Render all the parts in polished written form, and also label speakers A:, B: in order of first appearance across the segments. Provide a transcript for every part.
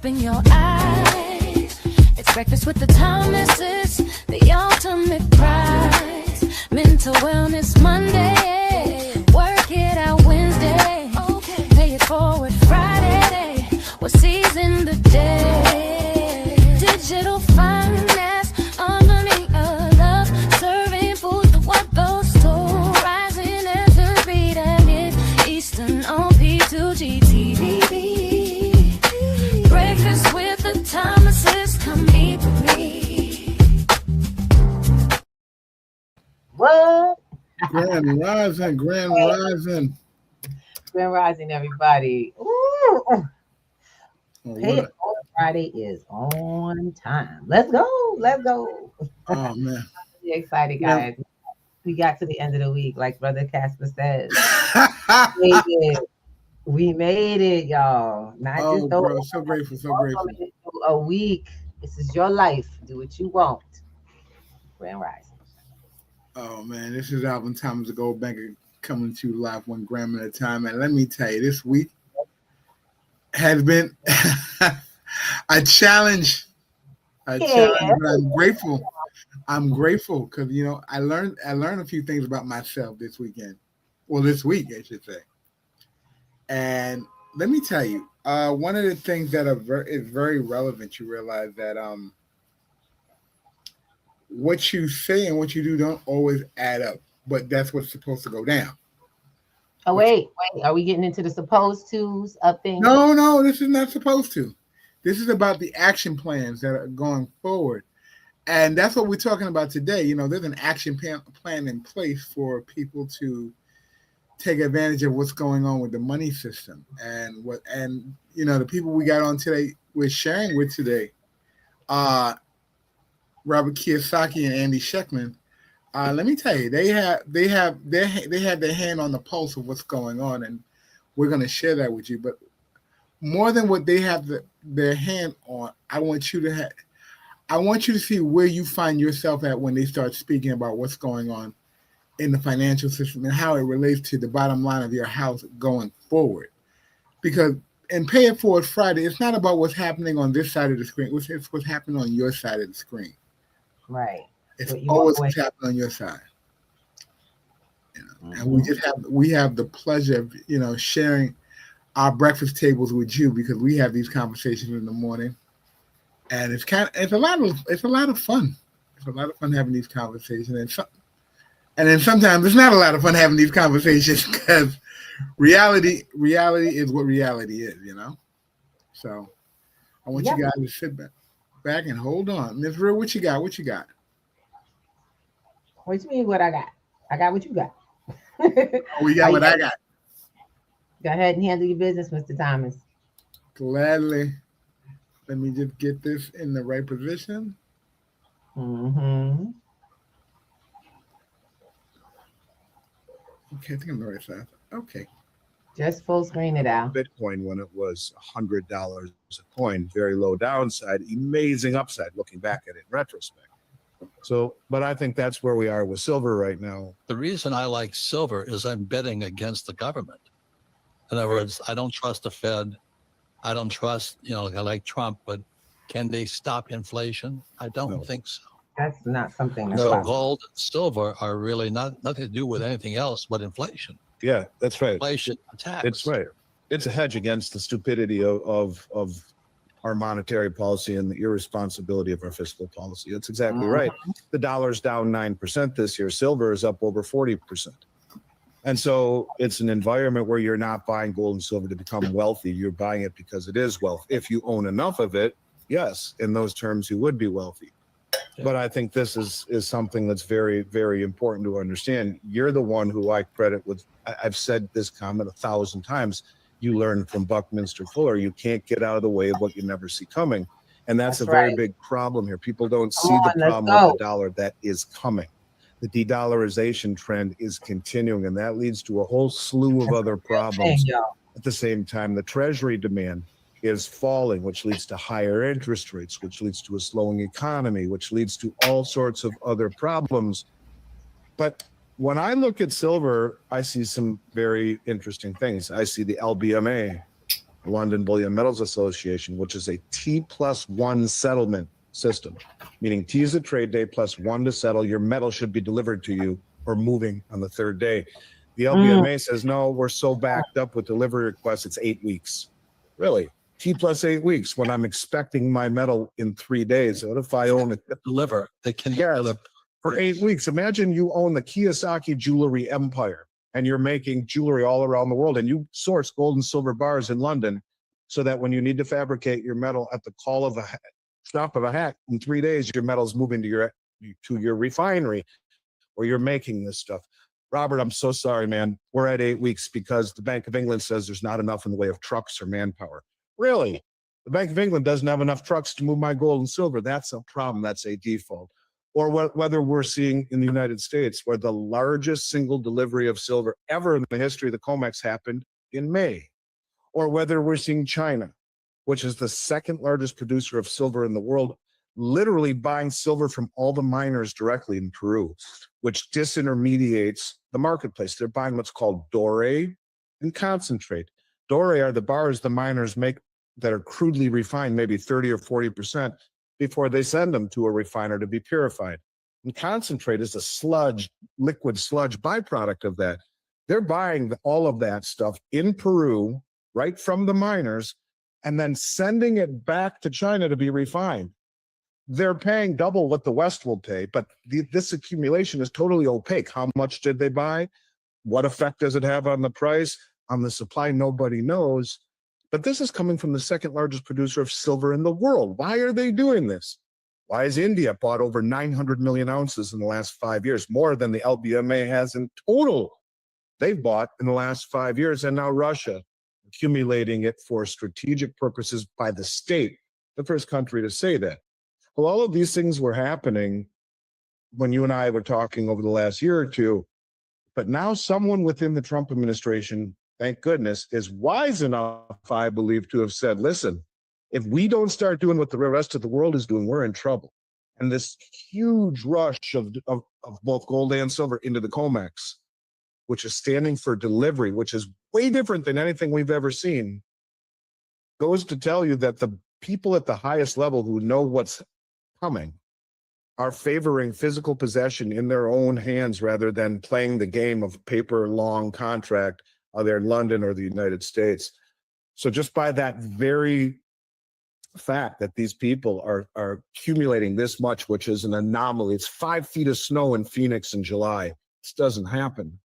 A: open your eyes. It's breakfast with the Thomases, the ultimate prize. Mental wellness Monday, work it out Wednesday, pay it forward Friday. What season the day? Digital finance, unlearning a love, serving food for what those two rising as the beat and it Eastern on P2GTV. Breakfast with the Thomases, come eat with me.
B: What?
C: Grand Rising, Grand Rising.
B: Grand Rising, everybody. Ooh.
C: Oh,
B: Pay it forward Friday is on time. Let's go. Let's go.
C: Oh, man.
B: I'm really excited, guys. Yeah. We got to the end of the week, like Brother Casper says. We made it, y'all. Not just
C: bro, so grateful, so grateful.
B: A week. This is your life. Do what you want. Grand Rising.
C: Oh, man, this is Alvin Thomas, the Gold Banker, coming to you live 1 gram at a time. And let me tell you, this week has been a challenge. But I'm grateful. I'm grateful because, you know, I learned a few things about myself this weekend. Well, this week, I should say. And let me tell you, one of the things that is very relevant, you realize that what you say and what you do don't always add up, but that's what's supposed to go down.
B: Oh, wait. Are we getting into the supposed to's up things?
C: No, this is not supposed to. This is about the action plans that are going forward. And that's what we're talking about today. You know, there's an action plan in place for people to take advantage of what's going on with the money system. And you know, the people we got on today, we're sharing with today, Robert Kiyosaki and Andy Schectman. Let me tell you, they have their hand on the pulse of what's going on, and we're going to share that with you. But more than what they have their hand on, I want you to see where you find yourself at when they start speaking about what's going on in the financial system and how it relates to the bottom line of your house going forward. Because in Pay It Forward Friday, it's not about what's happening on this side of the screen. It's what's happening on your side of the screen.
B: Right.
C: It's always what's happening on your side. You know? And we have the pleasure of, you know, sharing our breakfast tables with you because we have these conversations in the morning. And it's a lot of fun. It's a lot of fun having these conversations. And then sometimes it's not a lot of fun having these conversations because reality is what reality is, you know? So I want you guys to sit back and hold on. Ms. Real, what you got? What you got?
B: What you mean what I got? I got what you got.
C: We got what I got.
B: Go ahead and handle your business, Mr. Thomas.
C: Gladly. Let me just get this in the right position.
B: Mm-hmm.
C: Okay, I think I'm the right side. Okay.
B: Just full screen it out.
D: Bitcoin when it was $100 a coin, very low downside, amazing upside looking back at it in retrospect. So, but I think that's where we are with silver right now.
E: The reason I like silver is I'm betting against the government. In other words, I don't trust the Fed. I don't trust, you know, I like Trump, but can they stop inflation? I don't think so.
B: That's not something that's
E: So gold and silver are really nothing to do with anything else but inflation.
D: Yeah, that's right.
E: Inflation attacks.
D: It's right. It's a hedge against the stupidity of our monetary policy and the irresponsibility of our fiscal policy. That's exactly right. The dollar's down 9% this year. Silver is up over 40%. And so it's an environment where you're not buying gold and silver to become wealthy. You're buying it because it is wealth. If you own enough of it, yes, in those terms, you would be wealthy. Yeah. But I think this is something that's very, very important to understand. You're the one who I credit with. I've said this comment 1,000 times. You learn from Buckminster Fuller. You can't get out of the way of what you never see coming. And that's a very big problem here. People don't see the problem with the dollar that is coming. The de-dollarization trend is continuing, and that leads to a whole slew of other problems. At the same time, the treasury demand is falling, which leads to higher interest rates, which leads to a slowing economy, which leads to all sorts of other problems. But when I look at silver, I see some very interesting things. I see the LBMA London Bullion Metals Association, which is a T+1 settlement system, meaning T is a trade day plus 1 to settle. Your metal should be delivered to you or moving on the third day. The LBMA says, no, we're so backed up with delivery requests, it's 8 weeks. Really? T plus 8 weeks when I'm expecting my metal in 3 days. What if I own it?
E: Deliver. They can
D: Yeah, for 8 weeks. Imagine you own the Kiyosaki jewelry empire and you're making jewelry all around the world and you source gold and silver bars in London so that when you need to fabricate your metal at the call of a snap of a hat, in 3 days, your metal's moving to your refinery where you're making this stuff. Robert, I'm so sorry, man. We're at 8 weeks because the Bank of England says there's not enough in the way of trucks or manpower. Really? The Bank of England doesn't have enough trucks to move my gold and silver. That's a problem. That's a default. Or whether we're seeing in the United States where the largest single delivery of silver ever in the history of the COMEX happened in May. Or whether we're seeing China, which is the second largest producer of silver in the world, literally buying silver from all the miners directly in Peru, which disintermediates the marketplace. They're buying what's called doré and concentrate. Doré are the bars the miners make that are crudely refined, maybe 30 or 40%, before they send them to a refiner to be purified. And concentrate is a sludge, liquid sludge byproduct of that. They're buying all of that stuff in Peru, right from the miners, and then sending it back to China to be refined. They're paying double what the West will pay, but this accumulation is totally opaque. How much did they buy? What effect does it have on the price? On the supply, nobody knows. But this is coming from the second largest producer of silver in the world. Why are they doing this? Why has India bought over 900 million ounces in the last 5 years, more than the LBMA has in total? They've bought in the last 5 years, and now Russia, accumulating it for strategic purposes by the state, the first country to say that. Well, all of these things were happening when you and I were talking over the last year or two, but now someone within the Trump administration, thank goodness, is wise enough, I believe, to have said, listen, if we don't start doing what the rest of the world is doing, we're in trouble. And this huge rush of both gold and silver into the COMEX, which is standing for delivery, which is way different than anything we've ever seen, goes to tell you that the people at the highest level who know what's coming are favoring physical possession in their own hands rather than playing the game of paper long contract, either in London or the United States. So just by that very fact that these people are accumulating this much, which is an anomaly. It's 5 feet of snow in Phoenix in July. This doesn't happen.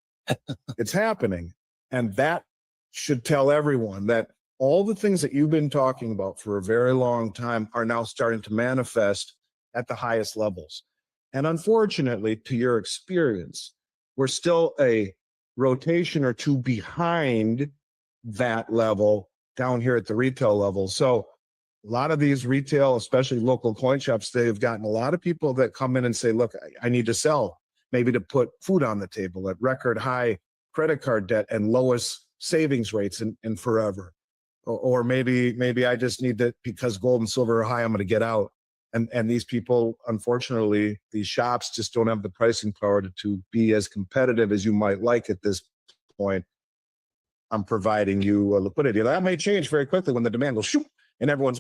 D: It's happening. And that should tell everyone that all the things that you've been talking about for a very long time are now starting to manifest at the highest levels. And unfortunately, to your experience, we're still a rotation or two behind that level down here at the retail level. So a lot of these retail, especially local coin shops, they've gotten a lot of people that come in and say, look, I need to sell, maybe to put food on the table at record high credit card debt and lowest savings rates in forever. Or maybe I just need to, because gold and silver are high, I'm going to get out. And these people, unfortunately, these shops just don't have the pricing power to be as competitive as you might like at this point. I'm providing you a liquidity. That may change very quickly when the demand goes shoot and everyone's.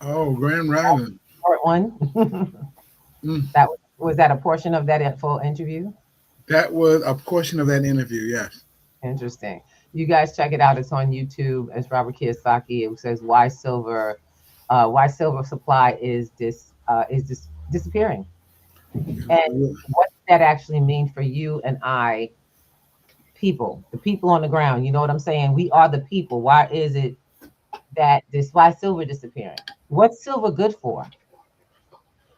C: Oh, Grand Rising.
B: Part one. That was that a portion of that full interview?
C: That was a portion of that interview, yes.
B: Interesting. You guys check it out. It's on YouTube. It's Robert Kiyosaki. It says why silver supply is disappearing, and what does that actually mean for you and I, the people on the ground? You know what I'm saying? We are the people. Why is it that why silver disappearing? What's silver good for?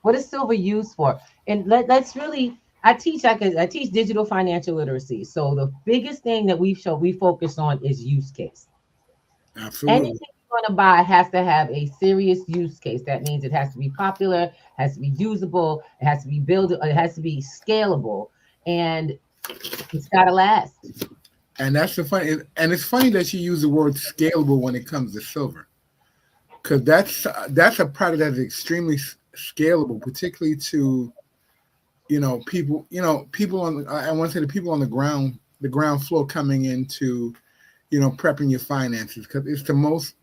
B: What is silver used for? And let's really. I teach digital financial literacy. So the biggest thing that we focus on is use case.
C: Absolutely.
B: Anything you're going to buy has to have a serious use case. That means it has to be popular, has to be usable, it has to be buildable, it has to be scalable, and it's got to last.
C: And that's the funny. And it's funny that you use the word scalable when it comes to silver, because that's a product that is extremely scalable, particularly to people. People on I want to say the people on the ground floor coming into prepping your finances, because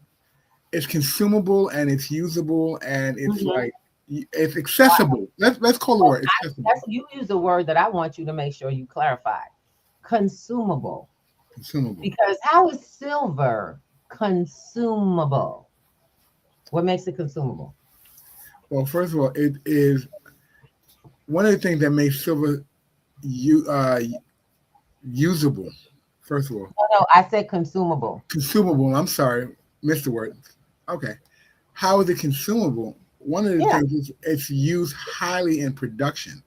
C: it's consumable and it's usable and it's like it's accessible. Let's call the word accessible.
B: You use a word that I want you to make sure you clarify. Consumable.
C: Consumable.
B: Because how is silver consumable? What makes it consumable?
C: Well, first of all, it is one of the things that makes silver usable. First of all.
B: No, I said consumable.
C: Consumable. I'm sorry, missed the word. Okay. How is it consumable? One of the things is it's used highly in production,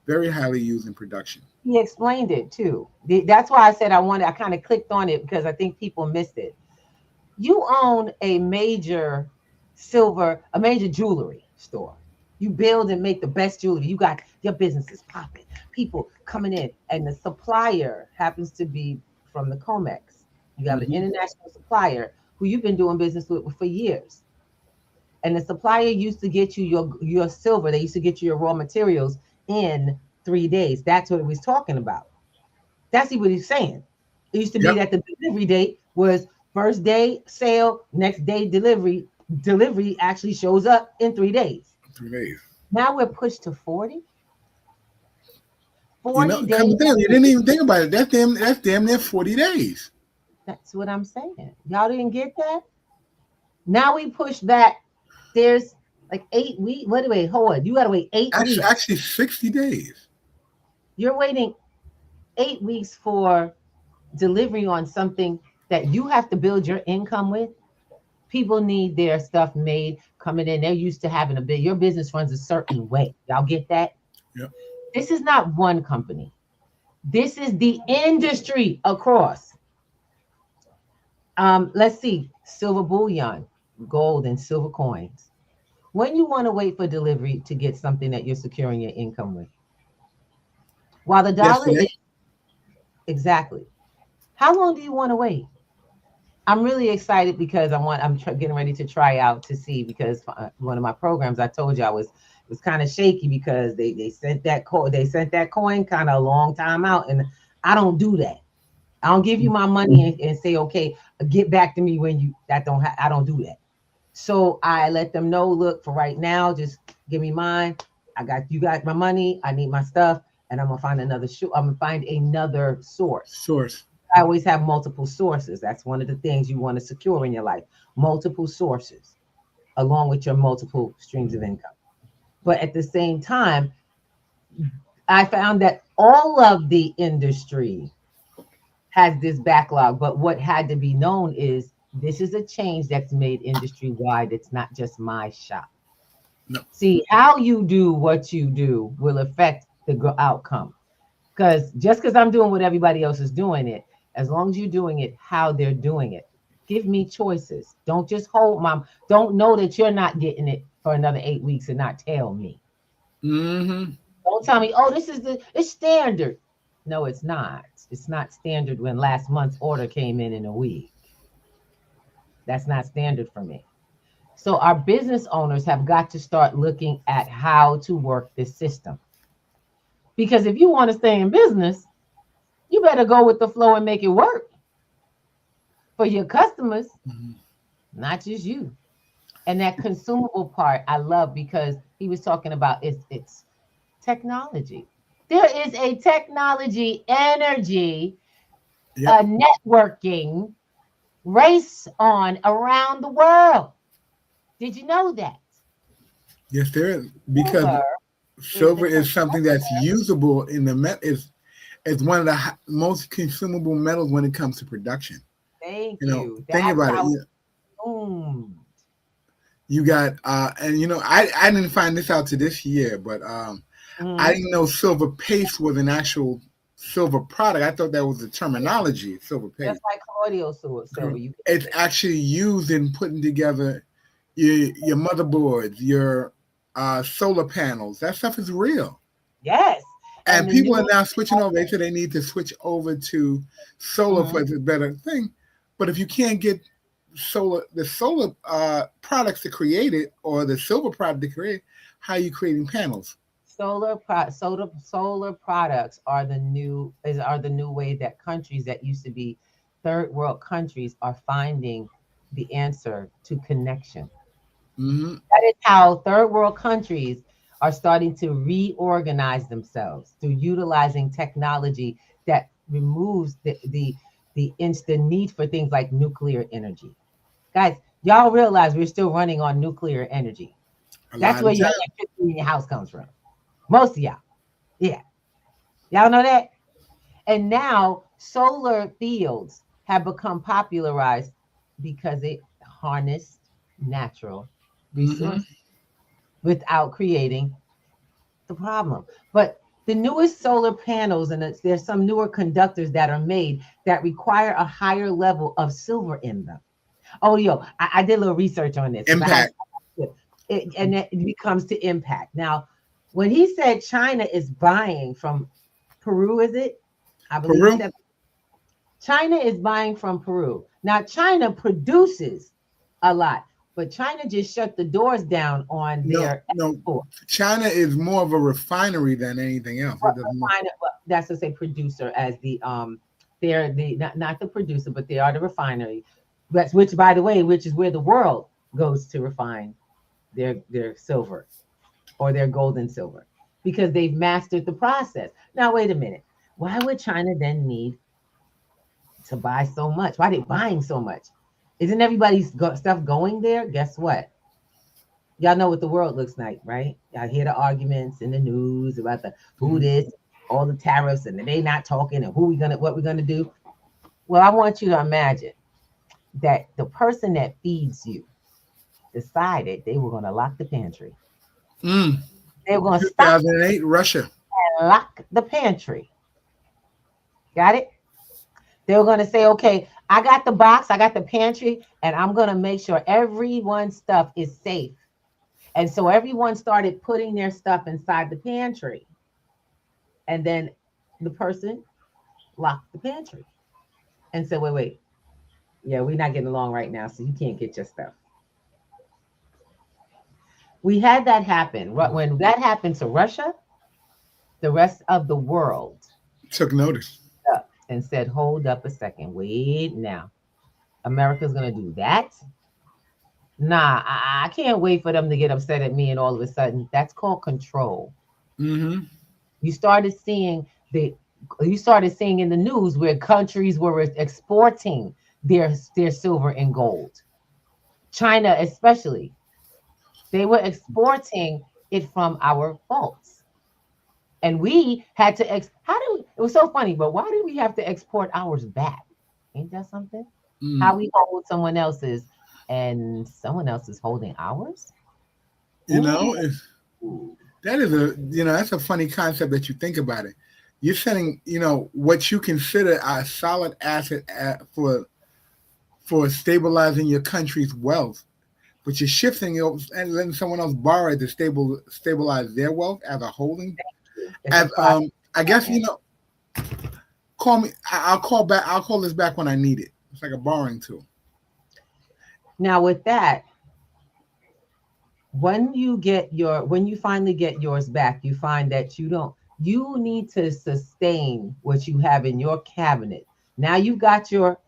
C: very highly used in production.
B: He explained it too. That's why I said I kind of clicked on it, because I think people missed it. You own a major jewelry store. You build and make the best jewelry. You got your business is popping. People coming in, and the supplier happens to be from the COMEX. You have an international supplier who you've been doing business with for years. And the supplier used to get you your silver. They used to get you your raw materials in 3 days. That's what it was talking about. That's what he's saying. It used to be that the delivery date was first day sale, next day delivery. Delivery actually shows up in 3 days.
C: 3 days.
B: Now we're pushed to 40. 40 days.
C: You didn't even think about it. That's damn near 40 days.
B: That's what I'm saying. Y'all didn't get that? Now we push back. There's like 8 weeks. Wait, hold on. You got to wait 8 weeks.
C: Actually, 60 days.
B: You're waiting 8 weeks for delivery on something that you have to build your income with. People need their stuff made coming in. They're used to having your business runs a certain way. Y'all get that?
C: Yep.
B: This is not one company. This is the industry across. Let's see. Silver bullion, gold, and silver coins. When you want to wait for delivery to get something that you're securing your income with. While the dollar is exactly. How long do you want to wait? I'm really excited because I'm getting ready to try out to see, because one of my programs, I told you I was kind of shaky because they sent that coin kind of a long time out, and I don't do that. I don't give you my money and say, okay, get back to me when I don't do that. So I let them know, look, for right now, just give me mine. You got my money. I need my stuff, and I'm gonna find another source. I always have multiple sources. That's one of the things you want to secure in your life. Multiple sources, along with your multiple streams of income. But at the same time, I found that all of the industry has this backlog. But what had to be known is this is a change that's made industry-wide. It's not just my shop.
C: No.
B: See, how you do what you do will affect the outcome. Just because I'm doing what everybody else is doing it, as long as you're doing it how they're doing it, give me choices. Don't just don't know that you're not getting it for another 8 weeks and not tell me.
C: Mm-hmm.
B: Don't tell me, oh, it's standard. No, it's not. It's not standard when last month's order came in a week. That's not standard for me. So our business owners have got to start looking at how to work this system. Because if you want to stay in business, you better go with the flow and make it work for your customers, not just you. And that consumable part I love, because he was talking about it's technology. There is a technology energy, a networking race on around the world. Did you know that?
C: Yes, there is, because silver is something that's usable in the is one of the most consumable metals when it comes to production.
B: Thank you.
C: Think about it. You got and I didn't find this out to this year, but I didn't know silver paste was an actual silver product. I thought that was the terminology, silver paste.
B: That's like colloidal silver.
C: It's actually used in putting together your motherboards, your solar panels. That stuff is real.
B: Yes.
C: And people are now switching over. They say they need to switch over to solar for the better thing. But if you can't get the solar products to create it, or the silver product to create, how are you creating panels?
B: Solar products are the new way that countries that used to be third world countries are finding the answer to connection.
C: Mm-hmm.
B: That is how third world countries are starting to reorganize themselves through utilizing technology that removes the instant need for things like nuclear energy. Guys, y'all realize we're still running on nuclear energy.
C: A
B: That's
C: lot
B: where
C: of
B: your
C: time.
B: electricity in your house comes from. Most of y'all. Yeah. Y'all know that? And now solar fields have become popularized because they harness natural
C: Mm-hmm.
B: resources without creating the problem. But the newest solar panels, and there's some newer conductors that are made that require a higher level of silver in them. Oh, yo, I did a little research on this.
C: Impact.
B: And it becomes to impact. Now, when he said China is buying from Peru, is it? I believe he
C: Peru?
B: said China is buying from Peru. Now, China produces a lot, but China just shut the doors down on their
C: No.
B: export.
C: China is more of a refinery than anything else. It doesn't
B: That's to say producer as they're the not the producer, but they are the refinery. That's which, by the way, which is where the world goes to refine their silver or their gold and silver because they've mastered the process. Now, wait a minute. Why would China then need to buy so much? Why are they buying so much? Isn't everybody's stuff going there? Guess what? Y'all know what the world looks like, right? Y'all hear the arguments in the news about the who this, all the tariffs, and they not talking, and what we're gonna do. Well, I want you to imagine that the person that feeds you decided they were gonna lock the pantry. They were gonna stop
C: 2008, Russia.
B: and lock the pantry. Got it? They were gonna say, okay, I got the box, I got the pantry, and I'm gonna make sure everyone's stuff is safe. And so everyone started putting their stuff inside the pantry. And then the person locked the pantry and said, wait. Yeah, we're not getting along right now, so you can't get your stuff. We had that happen. When that happened to Russia, the rest of the world
C: Took notice.
B: up and said, hold up a second. Wait now. America's going to do that? Nah, I can't wait for them to get upset at me and all of a sudden. That's called control.
C: Mm-hmm.
B: You started seeing in the news where countries were exporting their silver and gold. China especially. They were exporting it from our vaults. And we had to it was so funny, but why did we have to export ours back? Ain't that something? How we hold someone else's and someone else is holding ours?
C: You know, that's a funny concept that you think about it. You're setting, what you consider a solid asset for stabilizing your country's wealth, but you're shifting it and letting someone else borrow it to stabilize their wealth as a holding. I guess call me. I'll call back. I'll call this back when I need it. It's like a borrowing tool.
B: Now with that, when you finally get yours back, you find that you need to sustain what you have in your cabinet. Now you got your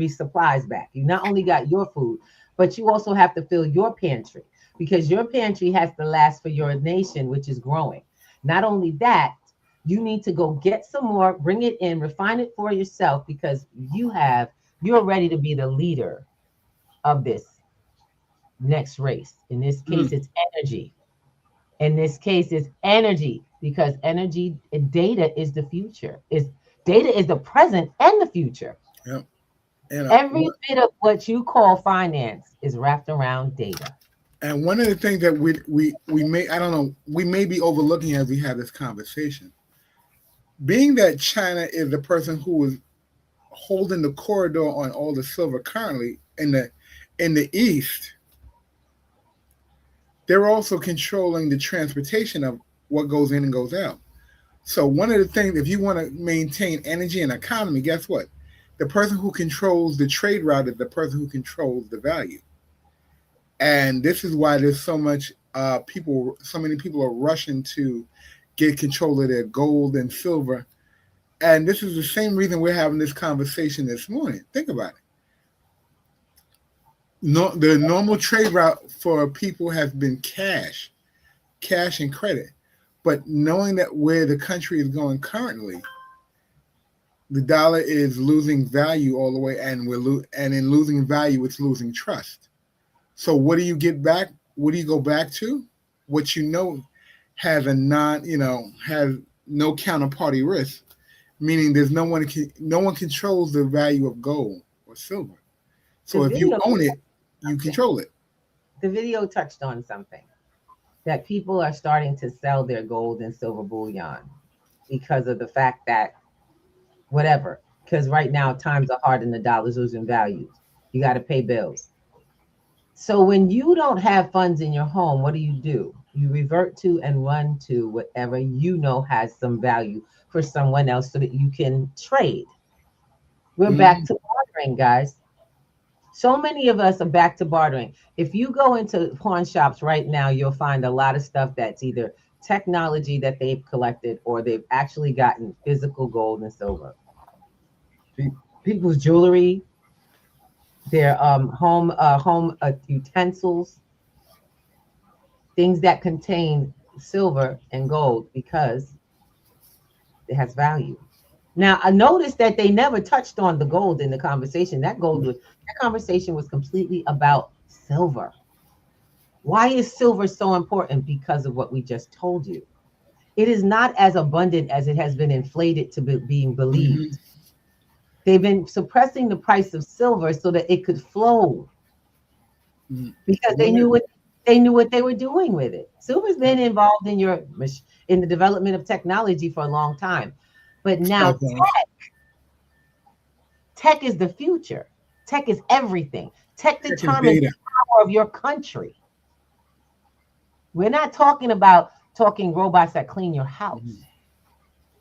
B: supplies back. You not only got your food, but you also have to fill your pantry because your pantry has to last for your nation, which is growing. Not only that, you need to go get some more, bring it in, refine it for yourself because you're ready to be the leader of this next race. In this case, it's energy. In this case, it's energy because energy and data is the future. Data is the present and the future.
C: Yep.
B: Every bit of what you call finance is wrapped around data.
C: And one of the things that we may be overlooking as we have this conversation, being that China is the person who is holding the corridor on all the silver currently in the East, they're also controlling the transportation of what goes in and goes out. So one of the things, if you want to maintain energy and economy, guess what? The person who controls the trade route is the person who controls the value. And this is why there's so much so many people are rushing to get control of their gold and silver. And this is the same reason we're having this conversation this morning. Think about it. No, the normal trade route for people has been cash and credit. But knowing that where the country is going currently, the dollar is losing value all the way, and in losing value, it's losing trust. So what do you get back? What do you go back to? What you know has has no counterparty risk, meaning there's no one controls the value of gold or silver. So if you own it, you control it.
B: The video touched on something, that people are starting to sell their gold and silver bullion because of the fact that because right now times are hard and the dollar's losing value. You got to pay bills. So when you don't have funds in your home, what do? You revert to and run to whatever you know has some value for someone else so that you can trade. We're back to bartering, guys. So many of us are back to bartering. If you go into pawn shops right now, you'll find a lot of stuff that's either technology that they've collected or they've actually gotten physical gold and silver. People's jewelry, their home utensils, things that contain silver and gold because it has value. Now, I noticed that they never touched on the gold in the conversation. That conversation was completely about silver. Why is silver so important? Because of what we just told you. It is not as abundant as it has been inflated to being believed. They've been suppressing the price of silver so that it could flow because they knew what they were doing with it. Silver's been involved in the development of technology for a long time. But now tech is the future. Tech is everything. Tech determines the power of your country. We're not talking robots that clean your house.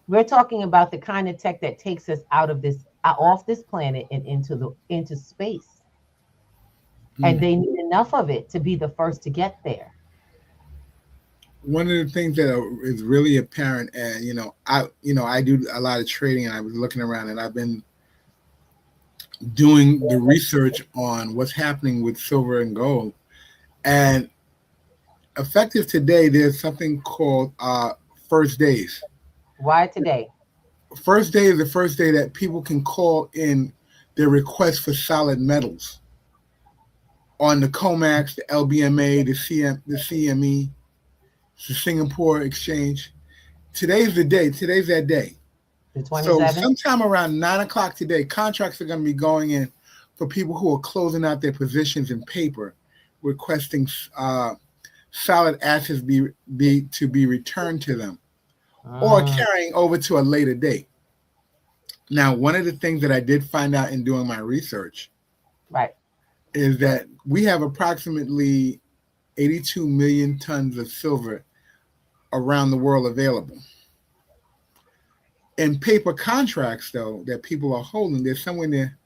B: We're talking about the kind of tech that takes us off this planet and into space. And they need enough of it to be the first to get there.
C: One of the things that is really apparent, and I do a lot of trading, and I was looking around, and I've been doing the research on what's happening with silver and gold. And effective today, there's something called first days.
B: Why today?
C: First day is the first day that people can call in their request for solid metals on the COMEX, the LBMA, the CME. The Singapore Exchange. Today's the day. Today's that day.
B: The 27th?
C: So sometime around 9 o'clock today, contracts are going to be going in for people who are closing out their positions in paper, requesting solid assets to be returned to them or carrying over to a later date. Now, one of the things that I did find out in doing my research is that we have approximately 82 million tons of silver around the world available. In paper contracts, though, that people are holding, there's somewhere near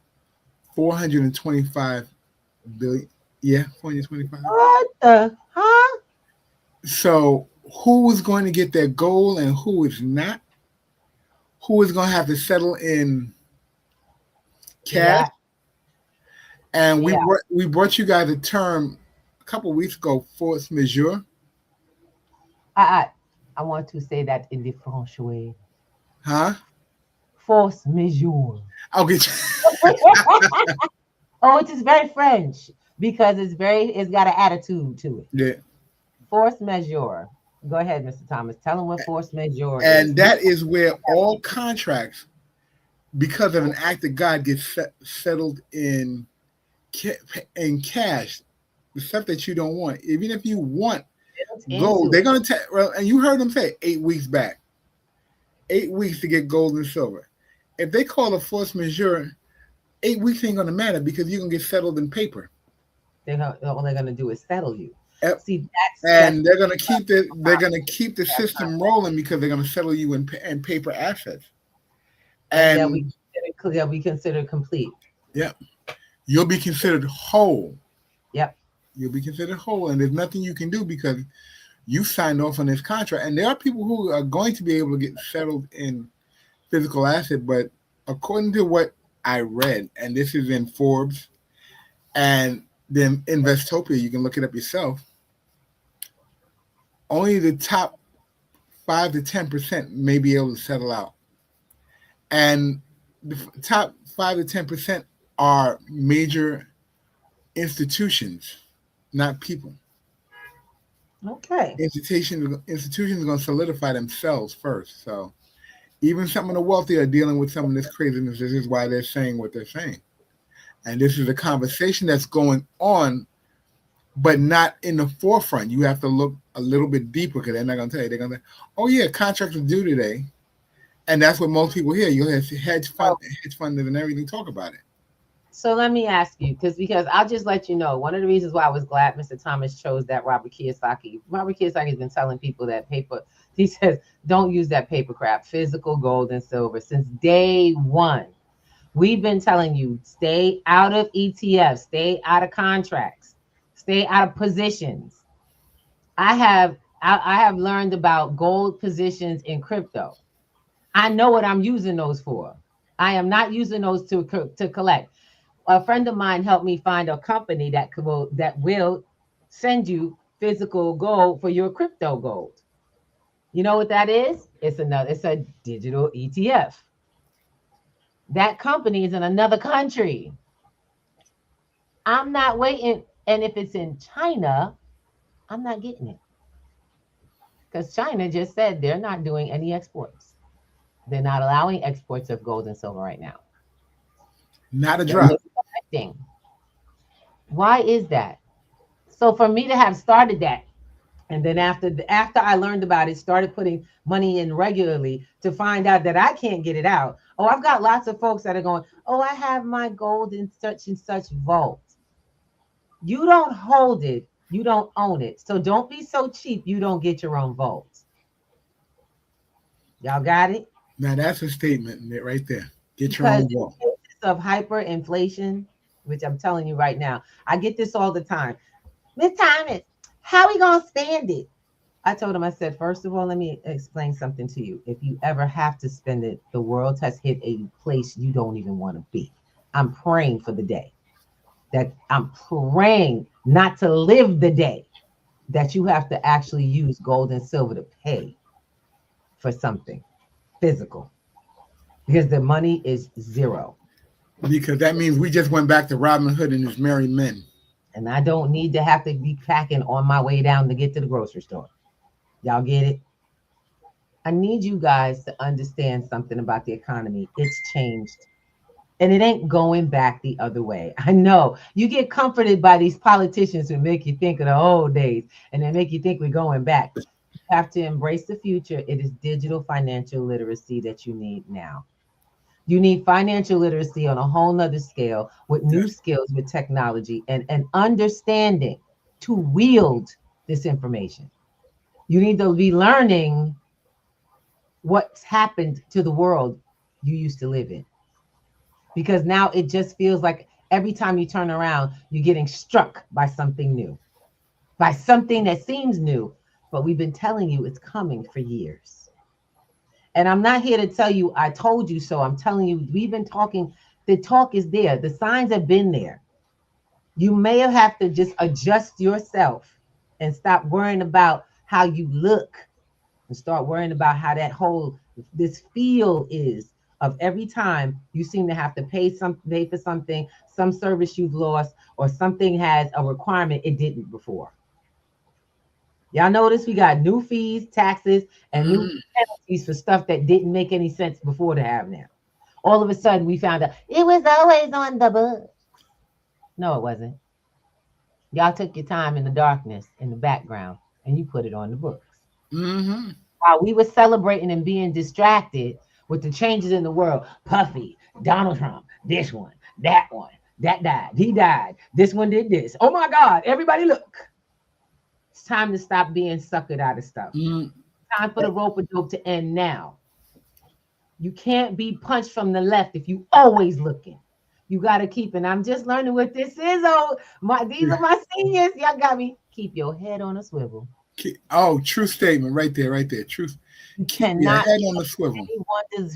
C: 425 billion. Yeah, 425.
B: What the? Huh?
C: So who is going to get their gold and who is not? Who is going to have to settle in cash? Yeah. And we brought you guys a term couple of weeks ago, force majeure.
B: I want to say that in the French way.
C: Huh?
B: Force majeure.
C: Okay.
B: Oh, it is very French because it's got an attitude to it.
C: Yeah.
B: Force majeure. Go ahead, Mr. Thomas. Tell them what force majeure is.
C: And that is where all contracts, because of an act of God, get settled in cash. The stuff that you don't want, even if you want gold, they're going to and you heard them say 8 weeks back, 8 weeks to get gold and silver. If they call a force majeure, 8 weeks ain't going to matter because you're going to get settled in paper.
B: All they're going to do is settle you.
C: Yep.
B: See,
C: they're going to keep the system rolling because they're going to settle you in paper assets. And
B: we consider complete.
C: Yep. You'll be considered whole.
B: Yep.
C: You'll be considered whole, and there's nothing you can do because you signed off on this contract. And there are people who are going to be able to get settled in physical asset, but according to what I read, and this is in Forbes and then Investopia, you can look it up yourself, only the top 5 to 10% may be able to settle out. And the top 5 to 10% are major institutions, not people.
B: Okay.
C: Institutions are going to solidify themselves first. So even some of the wealthy are dealing with some of this craziness. This is why they're saying what they're saying. And this is a conversation that's going on, but not in the forefront. You have to look a little bit deeper because they're not going to tell you. They're going to say, oh, yeah, contracts are due today. And that's what most people hear. You'll have hedge funders and everything talk about it.
B: So let me ask you, because I'll just let you know, one of the reasons why I was glad Mr. Thomas chose that Robert Kiyosaki. Robert Kiyosaki has been telling people that paper, he says, don't use that paper crap, physical gold and silver, since day one. We've been telling you, stay out of ETFs, stay out of contracts, stay out of positions. I have learned about gold positions in crypto. I know what I'm using those for. I am not using those to collect. A friend of mine helped me find a company that will send you physical gold for your crypto gold. You know what that is? It's a digital ETF. That company is in another country. I'm not waiting. And if it's in China, I'm not getting it. Because China just said they're not doing any exports. They're not allowing exports of gold and silver right now.
C: Not a drop.
B: Why is that? So for me to have started that, and then after I learned about it, started putting money in regularly to find out that I can't get it out. Oh, I've got lots of folks that are going, oh, I have my gold in such and such vault. You don't hold it. You don't own it. So don't be so cheap you don't get your own vault. Y'all got it?
C: Now that's a statement right there. Get your own vault.
B: Of hyperinflation, which I'm telling you right now, I get this all the time. Miss Thomas, how are we gonna spend it? I told him, I said, first of all, let me explain something to you. If you ever have to spend it, the world has hit a place you don't even want to be. I'm praying for the day that I'm praying not to live the day that you have to actually use gold and silver to pay for something physical, because the money is zero.
C: Because that means we just went back to Robin Hood and his merry men.
B: And I don't need to have to be packing on my way down to get to the grocery store. Y'all get it? I need you guys to understand something about the economy. It's changed. And it ain't going back the other way. I know you get comforted by these politicians who make you think of the old days and they make you think we're going back. You have to embrace the future. It is digital financial literacy that you need now. You need financial literacy on a whole nother scale with new skills with technology and understanding to wield this information. You need to be learning what's happened to the world you used to live in. Because now it just feels like every time you turn around, you're getting struck by something new, by something that seems new, but we've been telling you it's coming for years. And I'm not here to tell you, I told you so. I'm telling you, we've been talking. The talk is there. The signs have been there. You may have to just adjust yourself and stop worrying about how you look and start worrying about how this feel is of every time you seem to have to pay for something, some service you've lost, or something has a requirement it didn't before. Y'all notice we got new fees, taxes, and new penalties for stuff that didn't make any sense before to have now. All of a sudden, we found out it was always on the books. No, it wasn't. Y'all took your time in the darkness, in the background, and you put it on the books.
C: Mm-hmm.
B: While we were celebrating and being distracted with the changes in the world, Puffy, Donald Trump, this one, that died, he died, this one did this. Oh my God, everybody look. It's time to stop being suckered out of stuff. Time for the rope-a-dope to end now. You can't be punched from the left if you always looking. You got to keep, and I'm just learning what this is. Oh, these are my seniors. Y'all got me. Keep your head on a swivel.
C: Oh, true statement right there, right there. Truth.
B: You
C: Keep your
B: cannot
C: head on the swivel.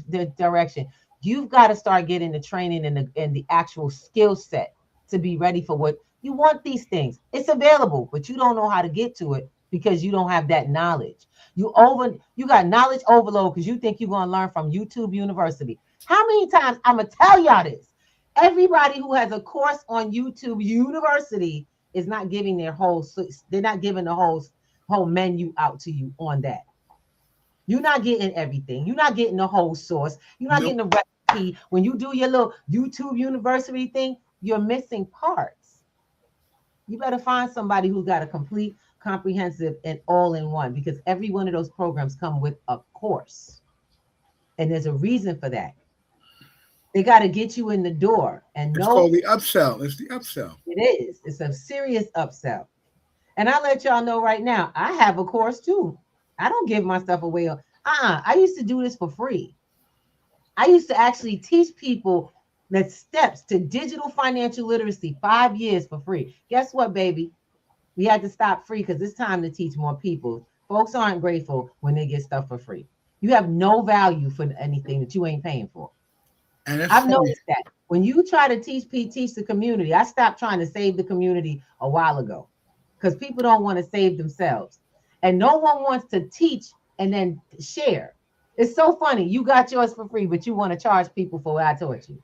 B: the direction. You've got to start getting the training and the actual skill set to be ready for what you want. These things, it's available, but you don't know how to get to it because you don't have that knowledge. You got knowledge overload because you think you're going to learn from YouTube University. How many times I'm gonna tell y'all this? Everybody who has a course on YouTube University is not giving their whole. They're not giving the whole menu out to you on that. You're not getting everything. You're not getting the whole source. You're not getting the recipe. When you do your little YouTube University thing, you're missing parts. You better find somebody who's got a complete, comprehensive, and all-in-one, because every one of those programs come with a course. And there's a reason for that. They got to get you in the door. And
C: it's called the upsell. It's the upsell.
B: It is. It's a serious upsell. And I let y'all know right now, I have a course too. I don't give my stuff away. I used to do this for free. I used to actually teach people the steps to digital financial literacy 5 years for free. Guess what, baby? We had to stop free because it's time to teach more people. Folks aren't grateful when they get stuff for free. You have no value for anything that you ain't paying for.
C: And
B: I've noticed that when you try to teach the community, I stopped trying to save the community a while ago because people don't want to save themselves. And no one wants to teach and then share. It's so funny. You got yours for free, but you want to charge people for what I taught you.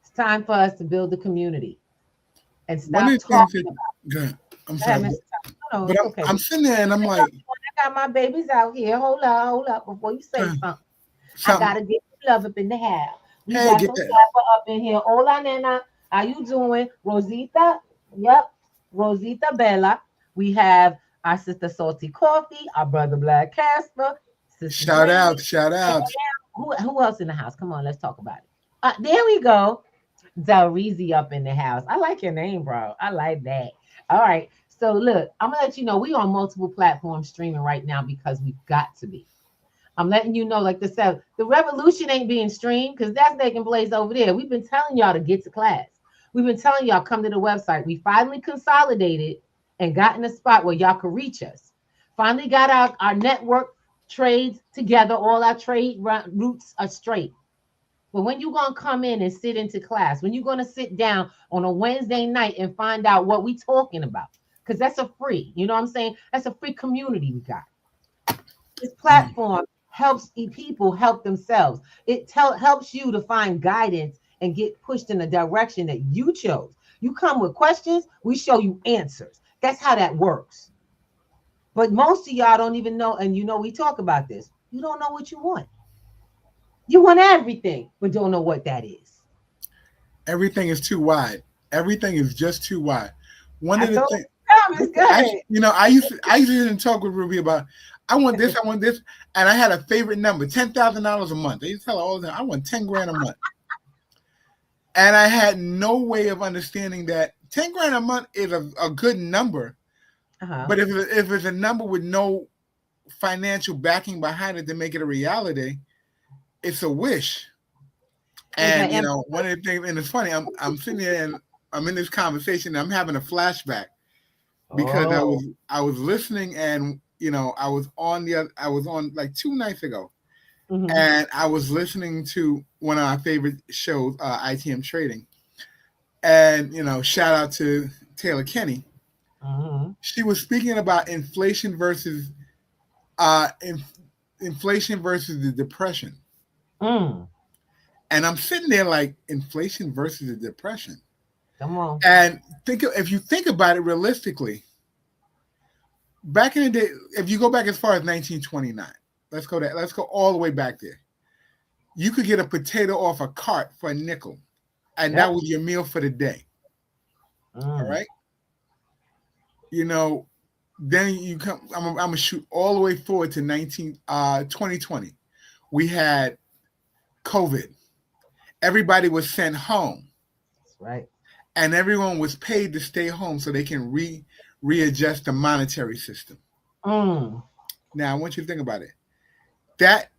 B: It's time for us to build the community and stop talking about it.
C: I'm sorry.
B: No,
C: but
B: okay.
C: I'm sitting there and I'm like,
B: I got my babies out here. Hold up before you say something. I gotta get love up in the house. We got some clapper up in here. Hola, nena. How you doing? Rosita. Yep. Rosita Bella. We have our sister Salty Coffee, our brother Black Casper.
C: Shout out.
B: Who else in the house? Come on, let's talk about it. There we go. Zarizi up in the house. I like your name, bro. I like that. All right. So look, I'm gonna let you know we on multiple platforms streaming right now because we've got to be. I'm letting you know, like the revolution ain't being streamed because that's taking place over there. We've been telling y'all to get to class. We've been telling y'all come to the website. We finally consolidated and got in a spot where y'all could reach us. Finally got our network trades together. All our trade routes are straight. But when you gonna come in and sit into class, when you gonna sit down on a Wednesday night and find out what we talking about? Because that's a free, you know what I'm saying? That's a free community we got. This platform helps people help themselves. It helps you to find guidance and get pushed in the direction that you chose. You come with questions, we show you answers. That's how that works. But most of y'all don't even know, and we talk about this. You don't know what you want. You want everything, but don't know what that is.
C: Everything is too wide. Everything is just too wide. One of the things, I used to talk with Ruby about, I want this, and I had a favorite number, $10,000 a month. I used to tell her all the time, I want 10 grand a month. And I had no way of understanding that 10 grand a month is a good number. Uh-huh. But if it's a number with no financial backing behind it to make it a reality, it's a wish. And one of the things, and it's funny, I'm sitting there and I'm in this conversation and I'm having a flashback because I was listening and I was on like 2 nights ago, and I was listening to one of our favorite shows, ITM Trading, and shout out to Taylor Kenny. She was speaking about inflation versus the depression. And I'm sitting there like, inflation versus the depression.
B: Come on.
C: And if you think about it realistically, back in the day, if you go back as far as 1929, let's go all the way back there. You could get a potato off a cart for a nickel, and that was your meal for the day. All right. Then you come. I'm gonna shoot all the way forward to 2020. We had COVID. Everybody was sent home.
B: That's right. And
C: everyone was paid to stay home so they can readjust the monetary system. Now, I want you to think about it. That,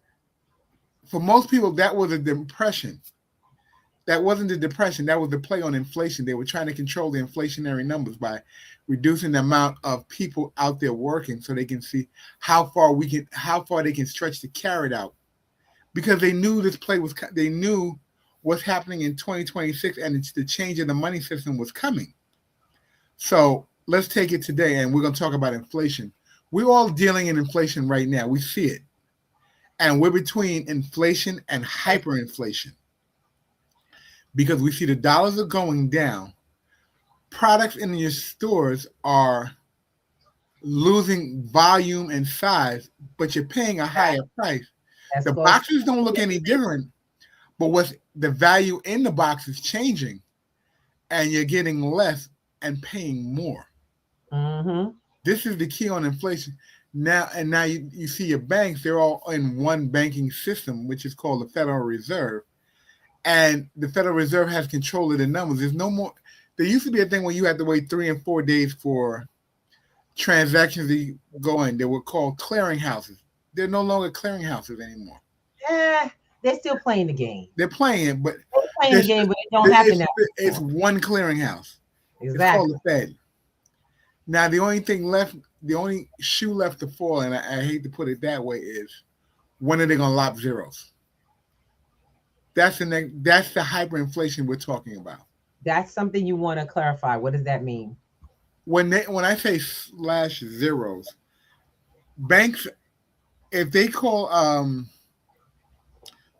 C: for most people, that was a depression. That wasn't the depression. That was the play on inflation. They were trying to control the inflationary numbers by reducing the amount of people out there working, so they can see how far they can stretch the carrot out. Because they knew they knew what's happening in 2026, and it's the change in the money system was coming. So let's take it today, and we're going to talk about inflation. We're all dealing in inflation right now. We see it. And we're between inflation and hyperinflation. Because we see the dollars are going down. Products in your stores are losing volume and size, but you're paying a higher price. The boxes don't look any different, but what's the value in the box is changing, and you're getting less and paying more.
B: Mm-hmm.
C: This is the key on inflation. Now you see your banks, they're all in one banking system, which is called the Federal Reserve. And the Federal Reserve has control of the numbers. There's no more. There used to be a thing where you had to wait 3 and 4 days for transactions to go in. They were called clearinghouses. They're no longer clearinghouses anymore.
B: Yeah, they're still playing the game.
C: They're playing it, but
B: They're playing the game, but it don't happen now.
C: It's one clearinghouse.
B: Exactly.
C: It's called the Fed. Now the only shoe left to fall, and I hate to put it that way, is when are they going to lock zeros? That's the hyperinflation we're talking about.
B: That's something you want to clarify. What does that mean?
C: When I say slash zeros, banks, if they call,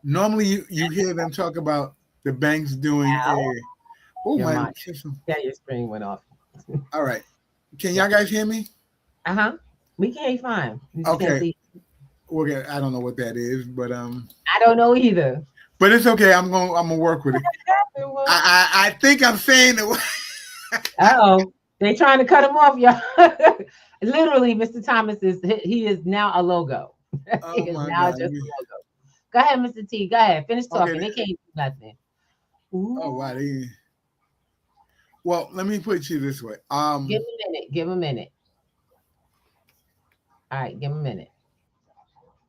C: normally you hear them talk about the banks doing
B: Yeah, your screen went off.
C: All right. Can y'all guys hear me?
B: We can't find.
C: Okay. I don't know what that is, but
B: I don't know either.
C: But it's okay. I'm gonna work with it. I think I'm saying it.
B: Uh-oh. They trying to cut him off, y'all. Literally, Mr. Thomas he is now a logo. He is now just a logo. Go ahead, Mr. T. Go ahead. Finish talking. They can't do nothing. Ooh.
C: Oh wow. Well, let me put it to you this way.
B: Give a minute. All right, give him a minute.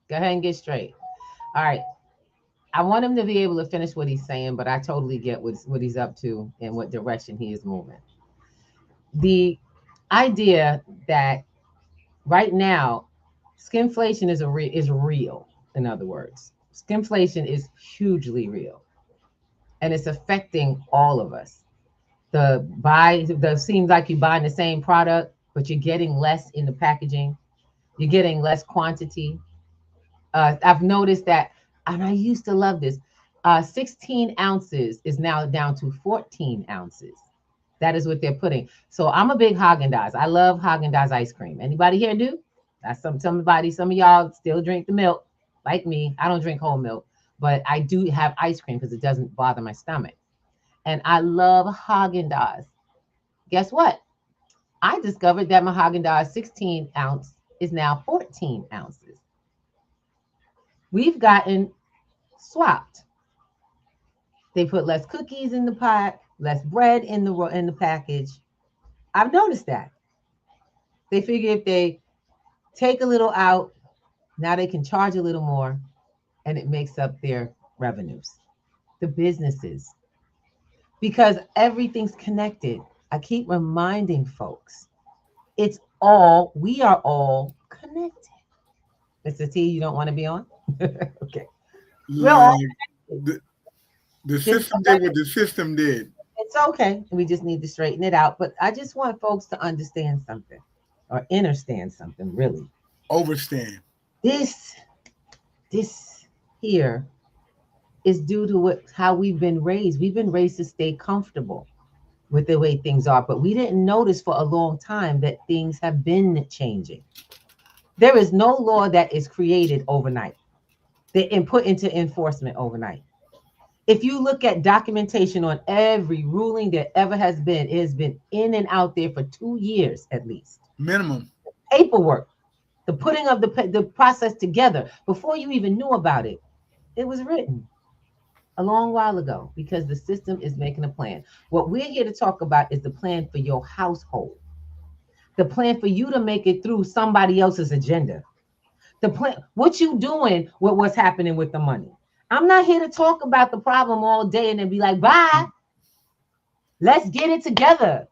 B: Go ahead and get straight. All right. I want him to be able to finish what he's saying, but I totally get what he's up to and what direction he is moving. The idea that right now, skinflation is real. In other words, skinflation is hugely real, and it's affecting all of us. Seems like you're buying the same product, but you're getting less in the packaging. You're getting less quantity. I've noticed that, and I used to love this. 16 ounces is now down to 14 ounces. That is what they're putting. So I'm a big Haagen-Dazs. I love Haagen-Dazs ice cream. Anybody here do? That's some of y'all still drink the milk, like me. I don't drink whole milk, but I do have ice cream because it doesn't bother my stomach. And I love Haagen-Dazs. Guess what? I discovered that my Haagen-Dazs 16 ounce is now 14 ounces. We've gotten swapped. They put less cookies in the pot, less bread in the package. I've noticed that. They figure if they take a little out, now they can charge a little more, and it makes up their revenues. The businesses. Because everything's connected. I keep reminding folks, we are all connected. Mr. T, you don't want to be on? Okay.
C: The system did what the system did.
B: It's okay. We just need to straighten it out. But I just want folks to understand something, or understand something, really.
C: Overstand.
B: This here is due to how we've been raised. We've been raised to stay comfortable with the way things are, but we didn't notice for a long time that things have been changing. There is no law that is created overnight and put into enforcement overnight. If you look at documentation on every ruling that ever has been, it has been in and out there for 2 years at least.
C: Minimum.
B: Paperwork, the putting of the process together before you even knew about it. It was written a long while ago because the system is making a plan. What we're here to talk about is the plan for your household, the plan for you to make it through somebody else's agenda, the plan, what you doing with what's happening with the money. I'm not here to talk about the problem all day and then be like, bye. Let's get it together.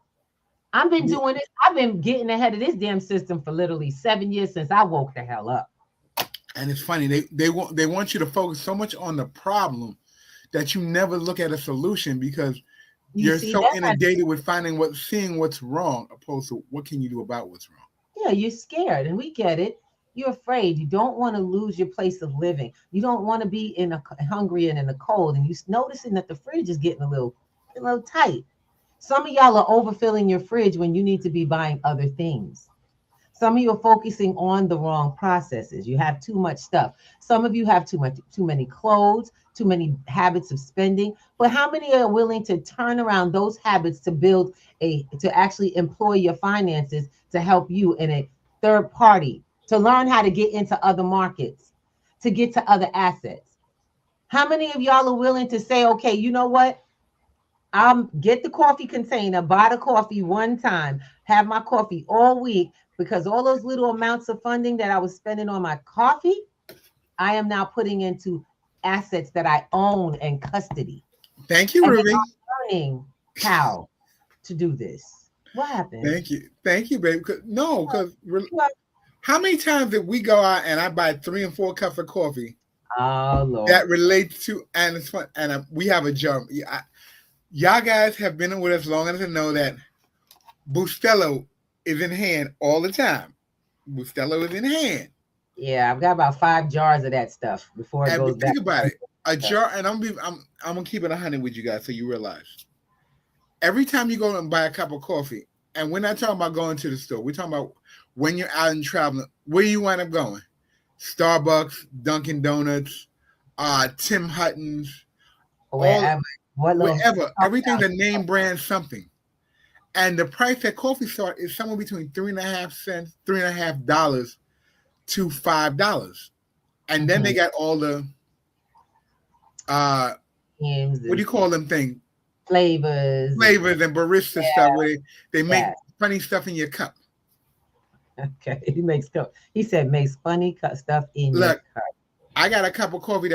B: I've been doing this. I've been getting ahead of this damn system for literally 7 years since I woke the hell up.
C: And it's funny, they want you to focus so much on the problem that you never look at a solution because you're so inundated with seeing what's wrong, opposed to what can you do about what's wrong.
B: Yeah, you're scared, and we get it. You're afraid. You don't want to lose your place of living. You don't want to be hungry and in the cold, and you're noticing that the fridge is getting a little tight. Some of y'all are overfilling your fridge when you need to be buying other things. Some of you are focusing on the wrong processes. You have too much stuff. Some of you have too many clothes, too many habits of spending. But how many are willing to turn around those habits to actually employ your finances to help you in a third party, to learn how to get into other markets, to get to other assets? How many of y'all are willing to say, okay, you know what? I'll get the coffee container, buy the coffee one time, have my coffee all week, because all those little amounts of funding that I was spending on my coffee, I am now putting into assets that I own and custody.
C: Thank you, Ruby.
B: I'm learning how to do this. What happened?
C: Thank you, baby. Because how many times did we go out and I buy 3 and 4 cups of coffee?
B: Oh Lord.
C: That relates to, and it's fun, and we have a jump. Y'all guys have been with us long enough to know that Bustelo is in hand all the time. Bustelo is in hand.
B: Yeah, I've got about 5 jars of that stuff before it goes back.
C: Think about it. A jar, and I'm gonna keep it 100 with you guys so you realize. Every time you go and buy a cup of coffee, and we're not talking about going to the store. We're talking about when you're out and traveling, where you wind up going. Starbucks, Dunkin' Donuts, Tim Hortons, wherever. Everything's a name brand something. And the price at coffee store is somewhere between 3.5 cents, $3.50 to $5. And then they got all the what do you call them things?
B: Flavors
C: and barista stuff where they make funny stuff in your cup.
B: Okay, he said makes funny stuff in your cup.
C: I got a cup of coffee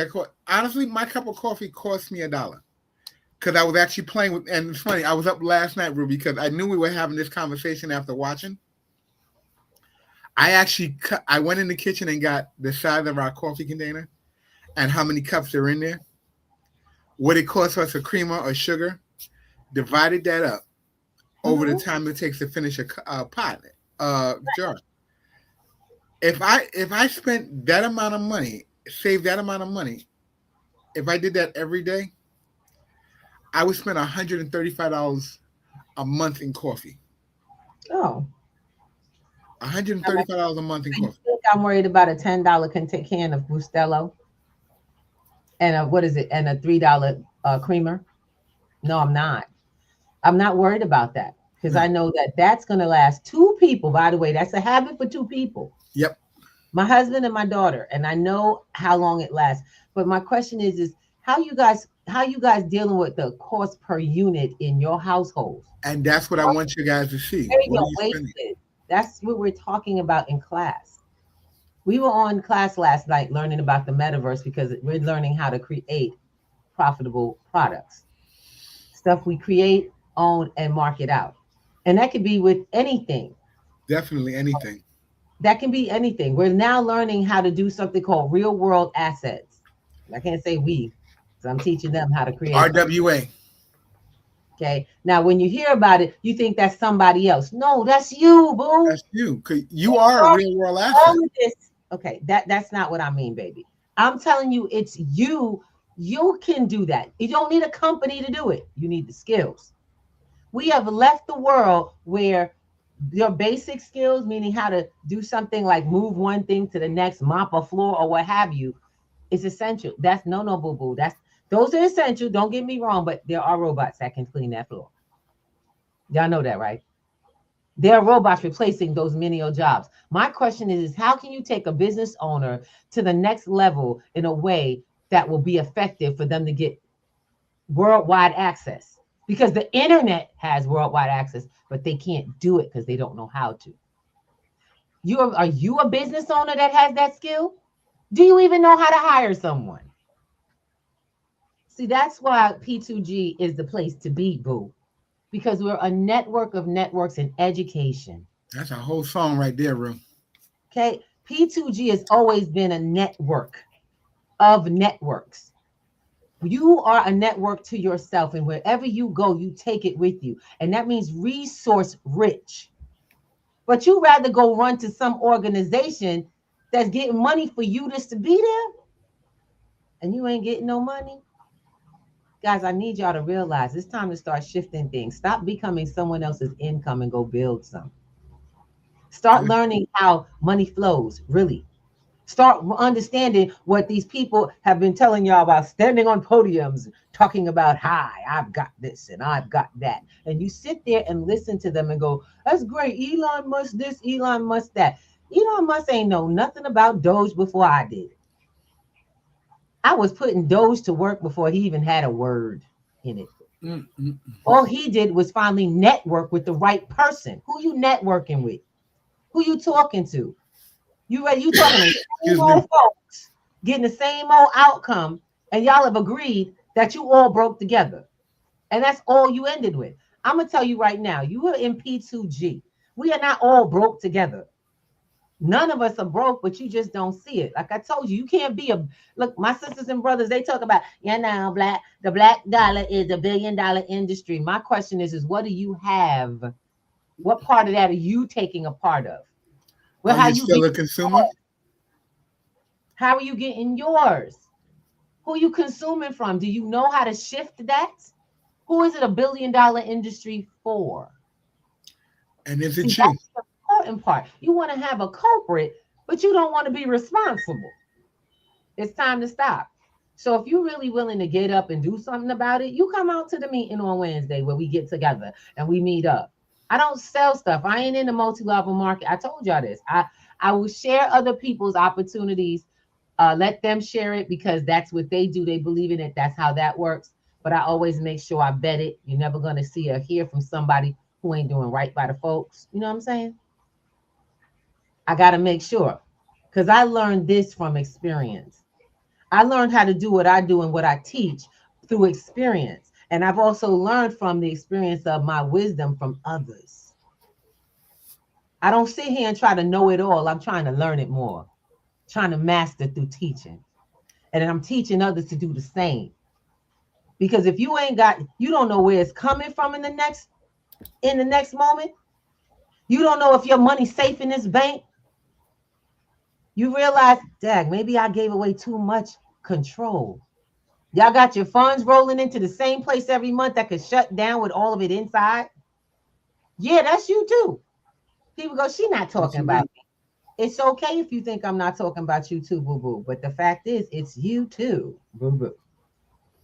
C: honestly, my cup of coffee cost me $1. Because I was actually playing with, and it's funny, I was up last night, Ruby, because I knew we were having this conversation after watching. I went in the kitchen and got the size of our coffee container and how many cups are in there, what it costs us a creamer or sugar, divided that up over the time it takes to finish a pot, jar. If I spent that amount of money, saved that amount of money, if I did that every day, I would spend $135 a month in coffee.
B: Oh.
C: $135 a month in coffee.
B: I think I'm worried about a $10 can of Bustelo and a $3 creamer. No, I'm not. I'm not worried about that because I know that that's going to last 2 people. By the way, that's a habit for 2 people.
C: Yep.
B: My husband and my daughter, and I know how long it lasts. But my question is how you guys dealing with the cost per unit in your household?
C: And that's what I want you guys to see.
B: That's what we're talking about in class. We were on class last night learning about the metaverse because we're learning how to create profitable products. Stuff we create, own, and market out. And that could be with anything.
C: Definitely anything.
B: That can be anything. We're now learning how to do something called real world assets. I can't say we, so I'm teaching them how to create
C: RWA.
B: Okay. Now, when you hear about it, you think that's somebody else. No, that's you, boo.
C: That's you. Because you are a real world asset.
B: All of this. Okay, that's not what I mean, baby. I'm telling you, it's you. You can do that. You don't need a company to do it. You need the skills. We have left the world where your basic skills, meaning how to do something like move one thing to the next, mop a floor or what have you, is essential. That's no, boo-boo. Those are essential. Don't get me wrong, but there are robots that can clean that floor. Y'all know that, right? There are robots replacing those menial jobs. My question is how can you take a business owner to the next level in a way that will be effective for them to get worldwide access? Because the internet has worldwide access, but they can't do it because they don't know how to. Are you a business owner that has that skill? Do you even know how to hire someone? See, that's why P2G is the place to be, boo, because we're a network of networks in education.
C: That's a whole song right there, Ru.
B: Okay, P2G has always been a network of networks. You are a network to yourself, and wherever you go, you take it with you. And that means resource rich. But you rather go run to some organization that's getting money for you just to be there, and you ain't getting no money. Guys, I need y'all to realize it's time to start shifting things. Stop becoming someone else's income and go build some. Start learning how money flows, really. Start understanding what these people have been telling y'all about, standing on podiums, talking about, hi, I've got this and I've got that. And you sit there and listen to them and go, that's great. Elon Musk this, Elon Musk that. Elon Musk ain't know nothing about Doge before I did. I was putting Doge to work before he even had a word in it. All he did was finally network with the right person. Who you networking with? Who you talking to? You talking to the same old folks, getting the same old outcome, and y'all have agreed that you all broke together. And that's all you ended with. I'm going to tell you right now, you are in P2G. We are not all broke together. None of us are broke, but you just don't see it. Like I told you, you can't be look, my sisters and brothers, they talk about, the black dollar is $1 billion industry. My question is what do you have? What part of that are you taking a part of? Well,
C: are you still a consumer?
B: How are you getting yours? Who are you consuming from? Do you know how to shift that? Who is it $1 billion industry for?
C: And is it you?
B: That's the important part. You want to have a culprit, but you don't want to be responsible. It's time to stop. So if you're really willing to get up and do something about it, you come out to the meeting on Wednesday where we get together and we meet up. I don't sell stuff. I ain't in the multi-level market. I told y'all this. I will share other people's opportunities. Let them share it because that's what they do. They believe in it. That's how that works. But I always make sure I vet it. You're never going to see or hear from somebody who ain't doing right by the folks. You know what I'm saying? I got to make sure because I learned this from experience. I learned how to do what I do and what I teach through experience. And I've also learned from the experience of my wisdom from others. I don't sit here and try to know it all. I'm trying to learn it more, trying to master through teaching. And then I'm teaching others to do the same. Because if you you don't know where it's coming from in the next moment. You don't know if your money's safe in this bank. You realize, dag, maybe I gave away too much control. Y'all got your funds rolling into the same place every month that could shut down with all of it inside. Yeah, that's you too. People go, she not talking about me. It's okay if you think I'm not talking about you too, boo-boo. But the fact is, it's you too, boo-boo.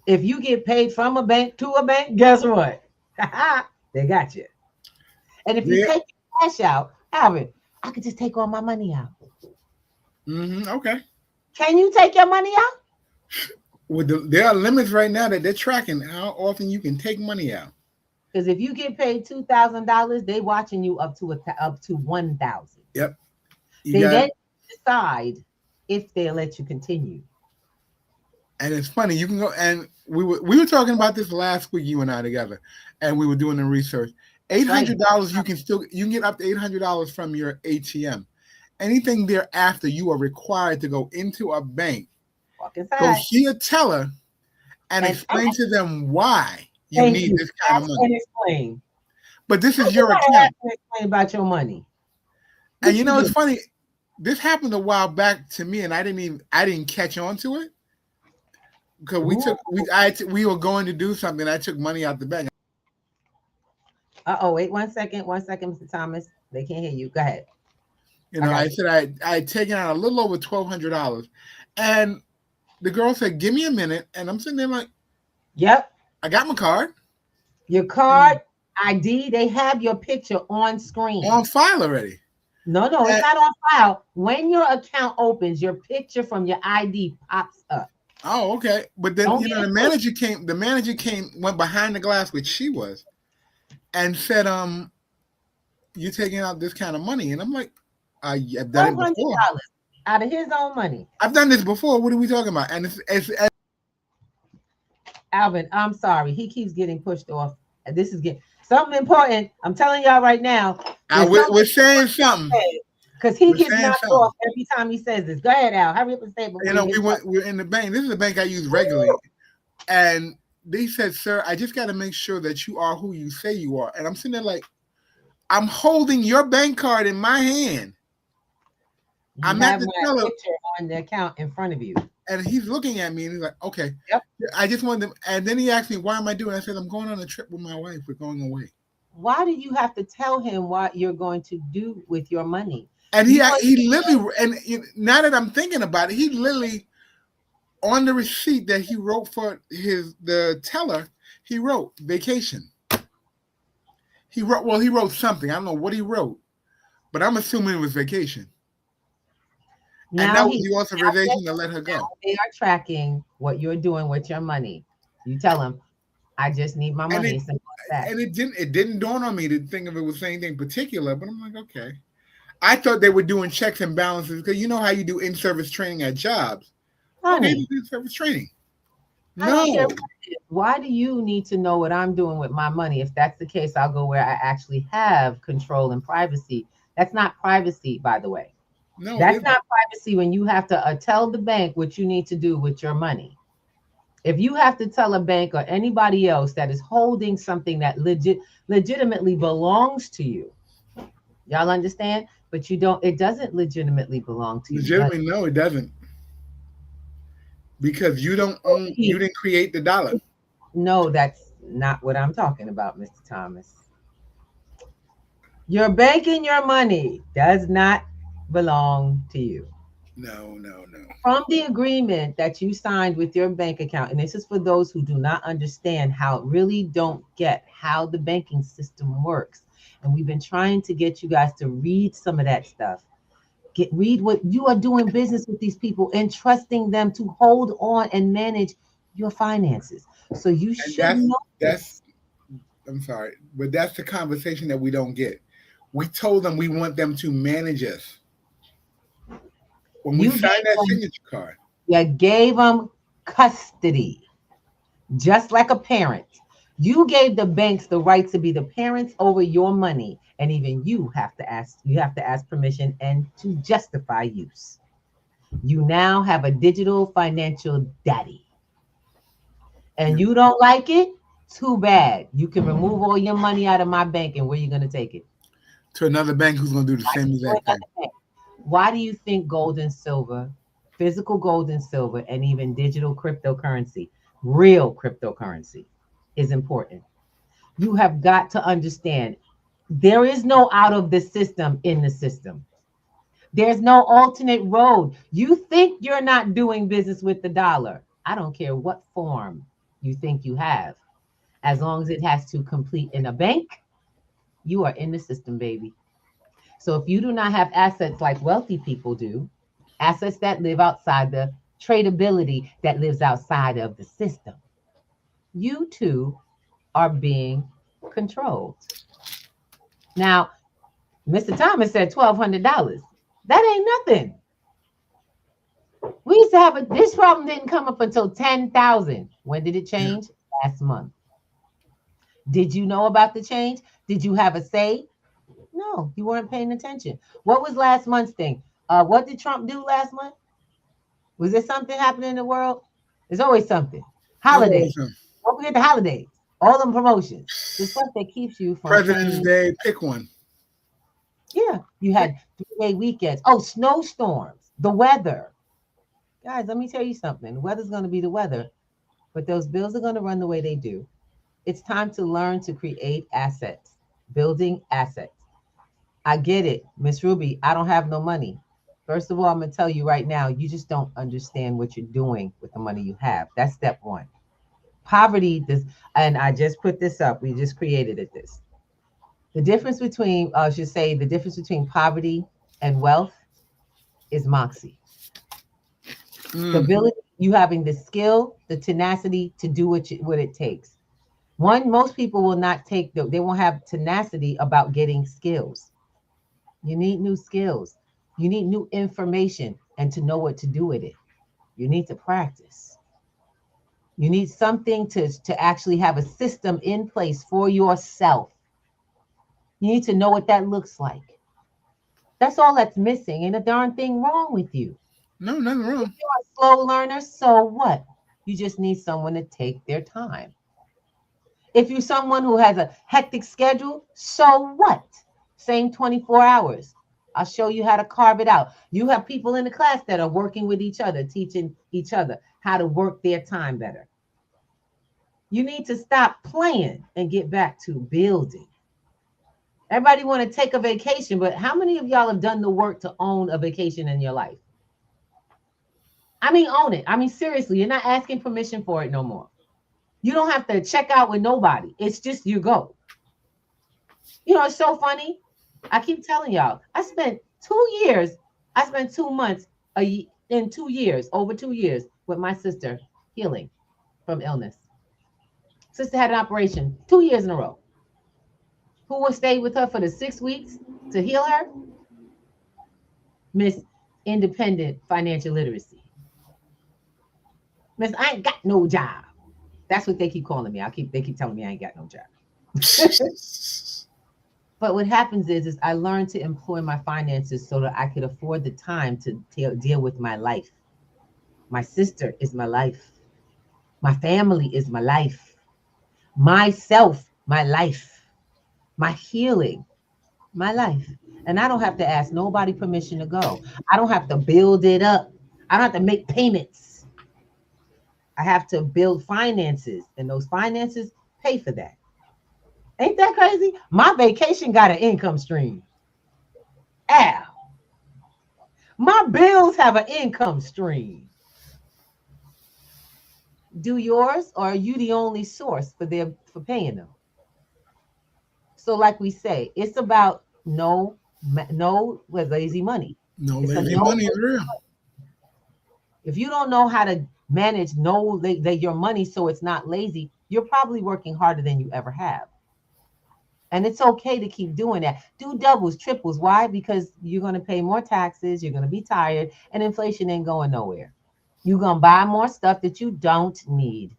B: If you get paid from a bank to a bank, guess what? They got you. And if you take your cash out, Alvin, I could just take all my money out.
C: Okay.
B: Can you take your money out?
C: There are limits right now that they're tracking how often you can take money out.
B: Because if you get paid $2,000, they watching you up to $1,000.
C: Yep.
B: They then decide if they'll let you continue.
C: And it's funny, you can go and we were talking about this last week, you and I together, and we were doing the research. $800 you can get up to $800 from your ATM. Anything thereafter, you are required to go into a bank, go see a teller, and explain to them why you need this kind of money.
B: Explain.
C: But this is your account.
B: Explain about your money.
C: And you know, it's funny. This happened a while back to me, and I didn't catch on to it because we were going to do something. I took money out the bank.
B: Wait 1 second, Mr. Thomas. They can't hear you. Go ahead.
C: You know, I said I had taken out a little over $1,200, and the girl said, "Give me a minute," and I'm sitting there like,
B: "Yep,
C: I got my card."
B: Your card ID, they have your picture on screen,
C: on file already.
B: No, it's not on file. When your account opens, your picture from your ID pops up.
C: Oh, okay. But then the manager came. The manager went behind the glass, which she was, and said, "You're taking out this kind of money," and I'm like, I've done it before.
B: Out of his own money.
C: I've done this before. What are we talking about? And it's
B: Alvin, I'm sorry. He keeps getting pushed off. This is getting something important. I'm telling y'all right now.
C: We're saying something.
B: Because he
C: We're
B: gets
C: saying
B: knocked
C: something.
B: off every time he says this. Go ahead, Al. Hurry up and say it before
C: You know,
B: you get
C: we're in the bank. This is a bank I use regularly. And they said, sir, I just got to make sure that you are who you say you are. And I'm sitting there like, I'm holding your bank card in my hand.
B: You
C: I'm
B: have
C: at the
B: my
C: teller,
B: picture on the account in front of you.
C: and he's looking at me, and he's like, okay.
B: Yep.
C: I just wanted to, and then he asked me, why am I doing it? I said, I'm going on a trip with my wife. We're going away.
B: Why do you have to tell him what you're going to do with your money?
C: And he literally, and now that I'm thinking about it, he literally, on the receipt that he wrote for the teller, he wrote vacation. He wrote something. I don't know what he wrote, but I'm assuming it was vacation.
B: Now
C: and that was the authorization to let her go.
B: They are tracking what you're doing with your money. You tell them, I just need my money.
C: And it didn't dawn on me to think of it was anything particular, but I'm like, okay. I thought they were doing checks and balances because you know how you do in-service training at jobs.
B: Honey,
C: okay, in-service training.
B: No. Why do you need to know what I'm doing with my money? If that's the case, I'll go where I actually have control and privacy. That's not privacy, by the way. No, that's not privacy when you have to tell the bank what you need to do with your money. If you have to tell a bank or anybody else that is holding something that legitimately belongs to you, y'all understand? But you don't. It doesn't legitimately belong to you.
C: Legitimately, no, it doesn't. Because you don't own. You didn't create the dollar.
B: No, that's not what I'm talking about, Mr. Thomas. Your banking your money does not belong to you.
C: No.
B: From the agreement that you signed with your bank account, and this is for those who do not understand really don't get how the banking system works. And we've been trying to get you guys to read some of that stuff. Read what you are doing business with these people and trusting them to hold on and manage your finances. So you should know.
C: I'm sorry, but that's the conversation that we don't get. We told them we want them to manage us. When we signed that signature card.
B: You gave them custody, just like a parent. You gave the banks the right to be the parents over your money, and even you have to ask permission and to justify use. You now have a digital financial daddy. And you don't like it? Too bad. You can remove all your money out of my bank, and where are you going to take it?
C: To another bank who's going to do the same exact thing.
B: Why do you think gold and silver, physical gold and silver, and even digital cryptocurrency, real cryptocurrency, is important? You have got to understand there is no out of the system in the system. There's no alternate road. You think you're not doing business with the dollar. I don't care what form you think you have. As long as it has to complete in a bank, you are in the system, baby. So if you do not have assets like wealthy people do, assets that live outside the tradability that lives outside of the system, you too are being controlled. Now, Mr. Thomas said $1,200. That ain't nothing. We used to have this problem didn't come up until 10,000. When did it change? Last month. Did you know about the change? Did you have a say? No, you weren't paying attention. What was last month's thing? What did Trump do last month? Was there something happening in the world? There's always something. Holidays. Don't forget the holidays. All them promotions. The stuff that keeps you from
C: President's Day, pick one.
B: Yeah, you had 3-day weekends. Oh, snowstorms, the weather. Guys, let me tell you something. The weather's going to be the weather, but those bills are going to run the way they do. It's time to learn to create assets, building assets. I get it, Miss Ruby. I don't have no money. First of all, I'm going to tell you right now, you just don't understand what you're doing with the money you have. That's step one. Poverty does, and I just put this up. We just created it. The difference between, the difference between poverty and wealth is moxie. The ability, you having the skill, the tenacity to do what it takes. Most people will not they won't have tenacity about getting skills. You need new skills. You need new information and to know what to do with it. You need to practice. You need something to actually have a system in place for yourself. You need to know what that looks like. That's all that's missing. Ain't a darn thing wrong with you.
C: No, nothing
B: If
C: wrong.
B: you're a slow learner, so what? You just need someone to take their time. If you're someone who has a hectic schedule, so what? Same 24 hours. I'll show you how to carve it out. You have people in the class that are working with each other, teaching each other how to work their time better. You need to stop playing and get back to building. Everybody want to take a vacation, but how many of y'all have done the work to own a vacation in your life? I mean, own it. I mean, seriously, you're not asking permission for it no more. You don't have to check out with nobody. It's just you go. You know, it's so funny. I keep telling y'all, I spent 2 months in 2 years, over 2 years with my sister healing from illness. Sister had an operation 2 years in a row. Who will stay with her for the 6 weeks to heal her? Miss Independent Financial Literacy. Miss, I ain't got no job. That's what they keep calling me. They keep telling me I ain't got no job. But what happens is I learned to employ my finances so that I could afford the time to deal with my life. My sister is my life. My family is my life. Myself, my life. My healing, my life. And I don't have to ask nobody permission to go. I don't have to build it up. I don't have to make payments. I have to build finances, and those finances pay for that. Ain't that crazy? My vacation got an income stream. Ow. My bills have an income stream. Do yours, or are you the only source for paying them? So, like we say, it's about no with lazy money.
C: No
B: It's
C: lazy money is real.
B: If you don't know how to manage your money so it's not lazy, you're probably working harder than you ever have. And it's okay to keep doing that. Do doubles, triples. Why? Because you're going to pay more taxes. You're going to be tired, and inflation ain't going nowhere. You're going to buy more stuff that you don't need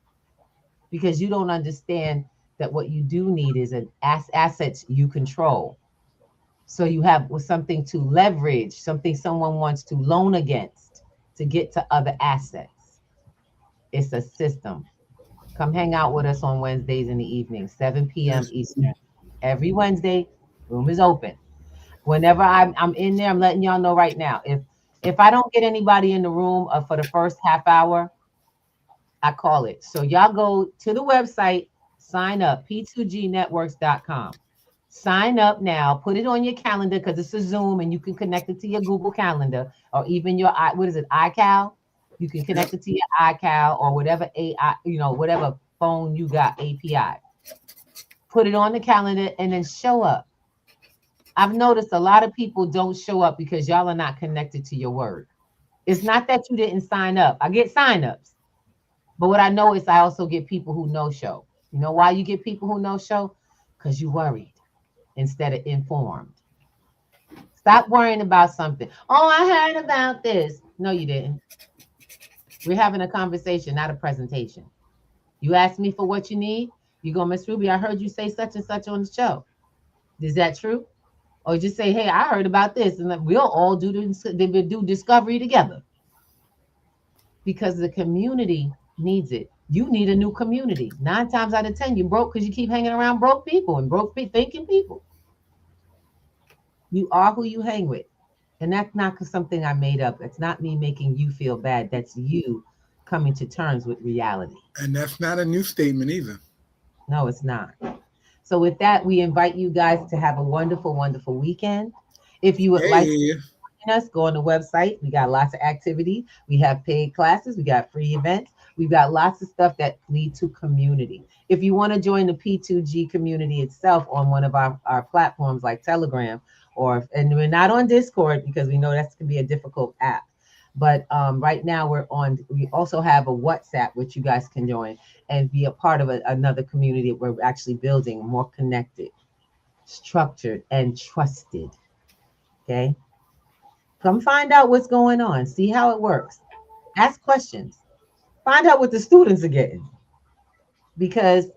B: because you don't understand that what you do need is an assets you control. So you have something to leverage, something someone wants to loan against to get to other assets. It's a system. Come hang out with us on Wednesdays in the evening, 7 p.m.
C: Yes.
B: Eastern. Every Wednesday, room is open. Whenever I'm in there, I'm letting y'all know right now. If I don't get anybody in the room for the first half hour, I call it. So y'all go to the website, sign up, p2gnetworks.com. Sign up now. Put it on your calendar because it's a Zoom and you can connect it to your Google Calendar or even your iCal. You can connect it to your iCal or whatever whatever phone you got API. Put it on the calendar and then show up. I've noticed a lot of people don't show up because y'all are not connected to your word. It's not that you didn't sign up. I get signups. But what I know is I also get people who no show. You know why you get people who no show? Because you worried instead of informed. Stop worrying about something. Oh, I heard about this. No, you didn't. We're having a conversation, not a presentation. You asked me for what you need. You go, Miss Ruby, I heard you say such and such on the show. Is that true? Or just say, hey, I heard about this. And we'll all do discovery together. Because the community needs it. You need a new community. 9 times out of 10, you're broke because you keep hanging around broke people and thinking people. You are who you hang with. And that's not something I made up. It's not me making you feel bad. That's you coming to terms with reality.
C: And that's not a new statement either.
B: No, it's not. So with that, we invite you guys to have a wonderful, wonderful weekend. If you would like to join us, go on the website. We got lots of activity. We have paid classes. We got free events. We've got lots of stuff that lead to community. If you want to join the P2G community itself on one of our platforms like Telegram, and we're not on Discord because we know that can be a difficult app. But right now we also have a WhatsApp, which you guys can join and be a part of another community that we're actually building, more connected, structured, and trusted. Okay. Come find out what's going on. See how it works. Ask questions. Find out what the students are getting, because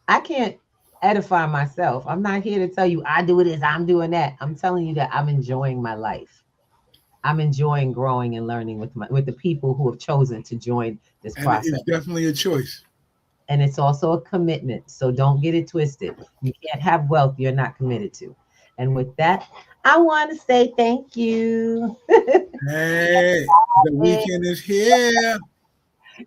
B: I can't edify myself. I'm not here to tell you I do this, I'm doing that. I'm telling you that I'm enjoying my life. I'm enjoying growing and learning with the people who have chosen to join this process.
C: It's definitely a choice.
B: And it's also a commitment. So don't get it twisted. You can't have wealth you're not committed to. And with that, I want to say thank you.
C: Hey, the weekend is here.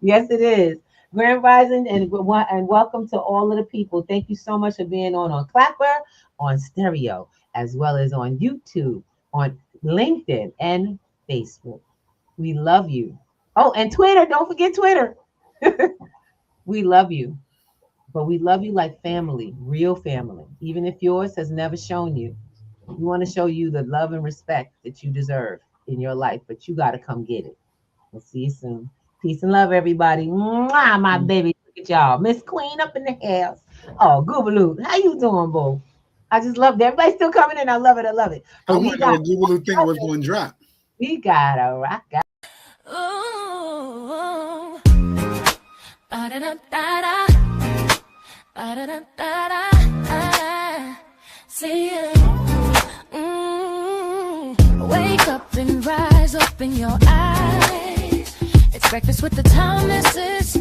B: Yes, it is. Grand Rising and welcome to all of the people. Thank you so much for being on Clapper, on Stereo, as well as on YouTube, on LinkedIn and Facebook. We love you. Oh, and Twitter. Don't forget Twitter. We love you. But we love you like family, real family. Even if yours has never shown you. We want to show you the love and respect that you deserve in your life, but you got to come get it. We'll see you soon. Peace and love, everybody. Mwah, my baby. Look at y'all. Miss Queen up in the house. Oh, Goobaloo. How you doing, boo? I just love that. Everybody's still coming in. I love it. I love it.
C: I want to know what Google think was going to drop.
B: We got a rock.
A: Ooh, ba-da-da-da-da, ba-da-da-da-da, see ya. Wake up and rise, open your eyes. It's breakfast with the Thomases.